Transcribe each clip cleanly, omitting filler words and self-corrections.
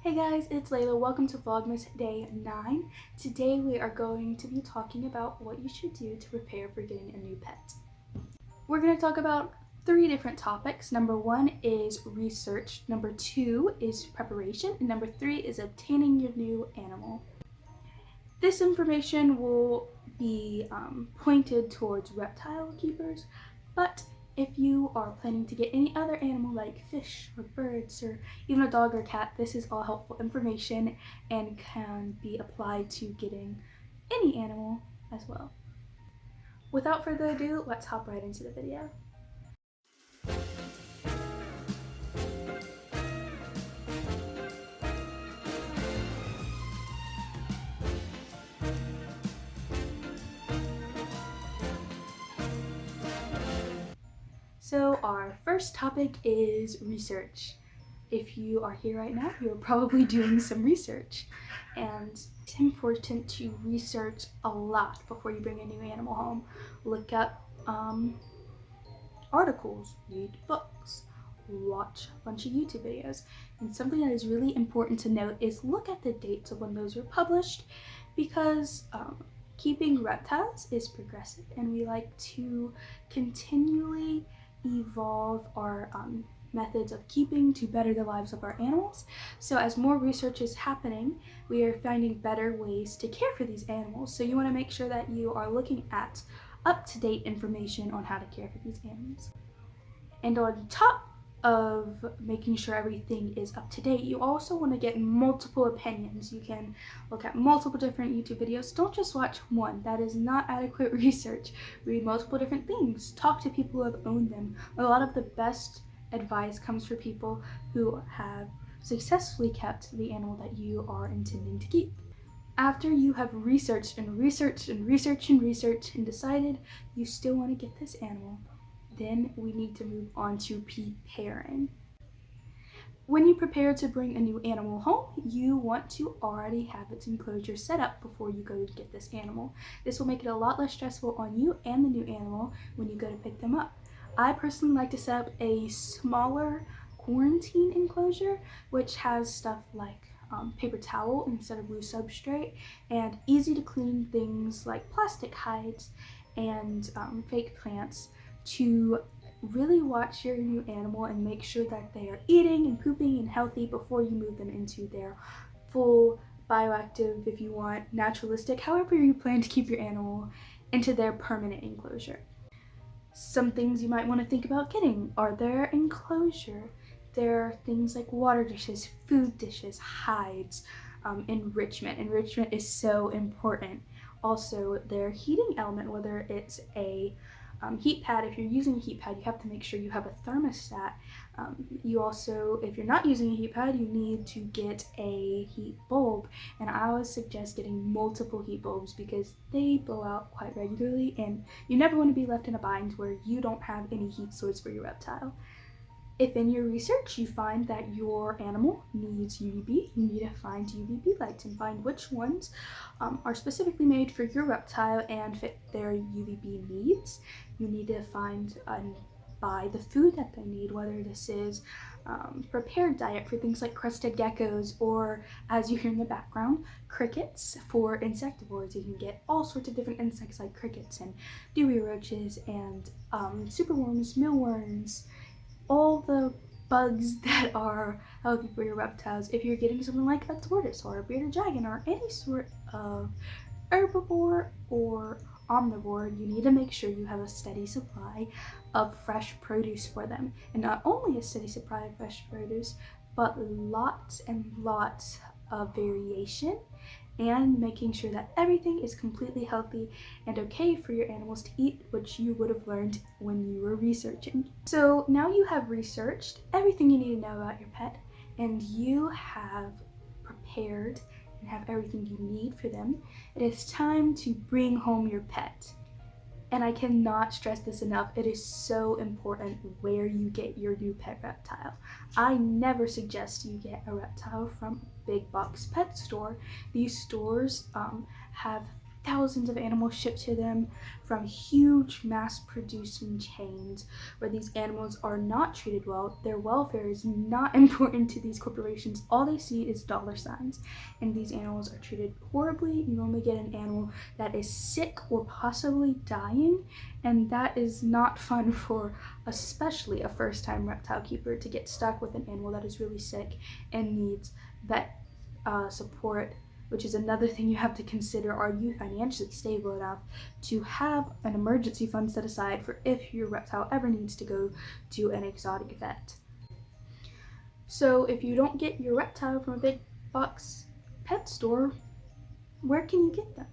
Hey guys, it's Layla. Welcome to Vlogmas Day 9. Today we are going to be talking about what you should do to prepare for getting a new pet. We're going to talk about 3 different topics. Number 1 is research, number 2 is preparation, and number 3 is obtaining your new animal. This information will be pointed towards reptile keepers, but if you are planning to get any other animal like fish or birds or even a dog or cat, this is all helpful information and can be applied to getting any animal as well. Without further ado, let's hop right into the video. So our first topic is research. If you are here right now, you're probably doing some research, and it's important to research a lot before you bring a new animal home. Look up articles, read books, watch a bunch of YouTube videos. And something that is really important to note is look at the dates of when those were published, because keeping reptiles is progressive and we like to continually evolve our methods of keeping to better the lives of our animals. So as more research is happening, we are finding better ways to care for these animals. So you want to make sure that you are looking at up-to-date information on how to care for these animals. And on top of making sure everything is up to date, you also want to get multiple opinions. You can look at multiple different YouTube videos. Don't just watch one. That is not adequate research. Read multiple different things. Talk to people who have owned them. A lot of the best advice comes from people who have successfully kept the animal that you are intending to keep. After you have researched and researched and researched and researched and decided you still want to get this animal, then we need to move on to preparing. When you prepare to bring a new animal home, you want to already have its enclosure set up before you go to get this animal. This will make it a lot less stressful on you and the new animal when you go to pick them up. I personally like to set up a smaller quarantine enclosure, which has stuff like paper towel instead of loose substrate, and easy to clean things like plastic hides and fake plants, to really watch your new animal and make sure that they are eating and pooping and healthy before you move them into their full bioactive, if you want, naturalistic, however you plan to keep your animal, into their permanent enclosure. Some things you might want to think about getting are their enclosure. There are things like water dishes, food dishes, hides, enrichment. Enrichment is so important. Also, their heating element, whether it's a heat pad. If you're using a heat pad, you have to make sure you have a thermostat. You also, if you're not using a heat pad, you need to get a heat bulb. And I always suggest getting multiple heat bulbs because they blow out quite regularly, and you never want to be left in a bind where you don't have any heat source for your reptile. If in your research you find that your animal needs UVB, you need to find UVB lights and find which ones are specifically made for your reptile and fit their UVB needs. You need to find and buy the food that they need, whether this is prepared diet for things like crested geckos, or, as you hear in the background, crickets for insectivores. You can get all sorts of different insects like crickets and dewy roaches and superworms, mealworms, all the bugs that are healthy for your reptiles. If you're getting something like a tortoise or a bearded dragon or any sort of herbivore or omnivore, you need to make sure you have a steady supply of fresh produce for them. And not only a steady supply of fresh produce, but lots and lots of variation, and making sure that everything is completely healthy and okay for your animals to eat, which you would have learned when you were researching. So now you have researched everything you need to know about your pet, and you have prepared and have everything you need for them. It is time to bring home your pet. And I cannot stress this enough, it is so important where you get your new pet reptile. I never suggest you get a reptile from a big box pet store. These stores have thousands of animals shipped to them from huge mass-producing chains where these animals are not treated well. Their welfare is not important to these corporations. All they see is dollar signs, and these animals are treated horribly. You normally get an animal that is sick or possibly dying, and that is not fun for especially a first-time reptile keeper to get stuck with an animal that is really sick and needs vet support, which is another thing you have to consider. Are you financially stable enough to have an emergency fund set aside for if your reptile ever needs to go to an exotic vet? So if you don't get your reptile from a big box pet store, where can you get them?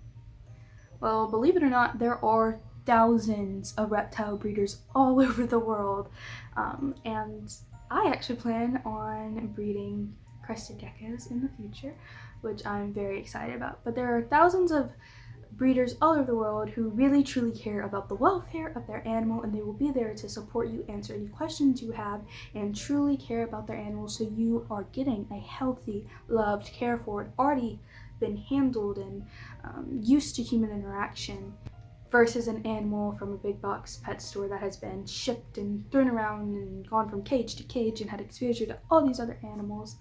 Well, believe it or not, there are thousands of reptile breeders all over the world, and I actually plan on breeding crested geckos in the future, which I'm very excited about. But there are thousands of breeders all over the world who really truly care about the welfare of their animal, and they will be there to support you, answer any questions you have, and truly care about their animal, so you are getting a healthy, loved, cared for, already been handled and used to human interaction, versus an animal from a big box pet store that has been shipped and thrown around and gone from cage to cage and had exposure to all these other animals.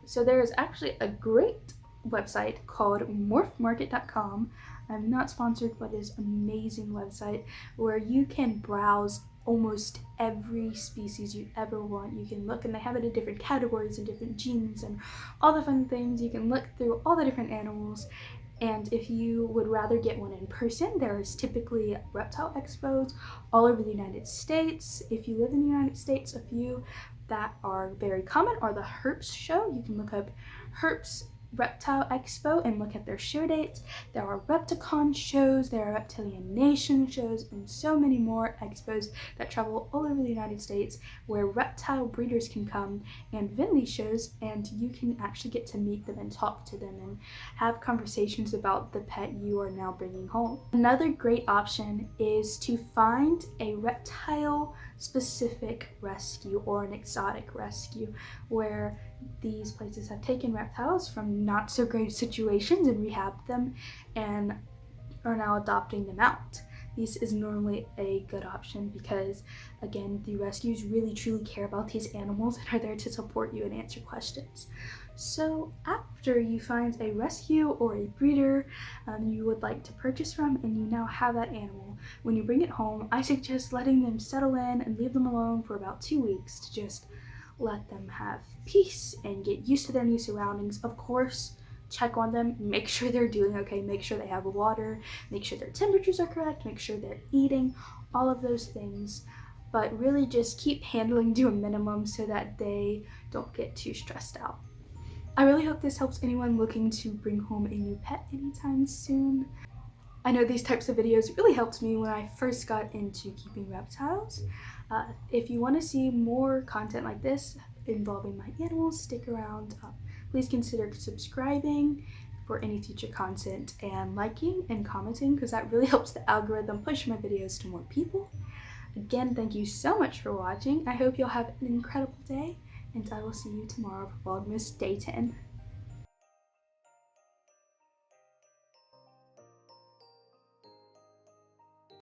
So there is actually a great website called morphmarket.com. I'm not sponsored, but it's an amazing website where you can browse almost every species you ever want. You can look, and they have it in different categories and different genes and all the fun things. You can look through all the different animals, and if you would rather get one in person, there is typically reptile expos all over the United States. If you live in the United States, a few that are very common are the Herps show. You can look up Herps Reptile Expo and look at their show dates. There are Repticon shows, there are Reptilian Nation shows, and so many more expos that travel all over the United States where reptile breeders can come and vend these shows, and you can actually get to meet them and talk to them and have conversations about the pet you are now bringing home. Another great option is to find a reptile specific rescue or an exotic rescue, where these places have taken reptiles from not so great situations and rehabbed them and are now adopting them out. This is normally a good option because, again, the rescues really truly care about these animals and are there to support you and answer questions. So after you find a rescue or a breeder you would like to purchase from, and you now have that animal, when you bring it home, I suggest letting them settle in and leave them alone for about 2 weeks to just let them have peace and get used to their new surroundings. Of course, check on them, make sure they're doing okay, make sure they have water, make sure their temperatures are correct, make sure they're eating, all of those things. But really just keep handling to a minimum so that they don't get too stressed out. I really hope this helps anyone looking to bring home a new pet anytime soon. I know these types of videos really helped me when I first got into keeping reptiles. If you want to see more content like this involving my animals, stick around. Please consider subscribing for any future content and liking and commenting, because that really helps the algorithm push my videos to more people. Again, thank you so much for watching. I hope you'll have an incredible day, and I will see you tomorrow for Vlogmas Day 10.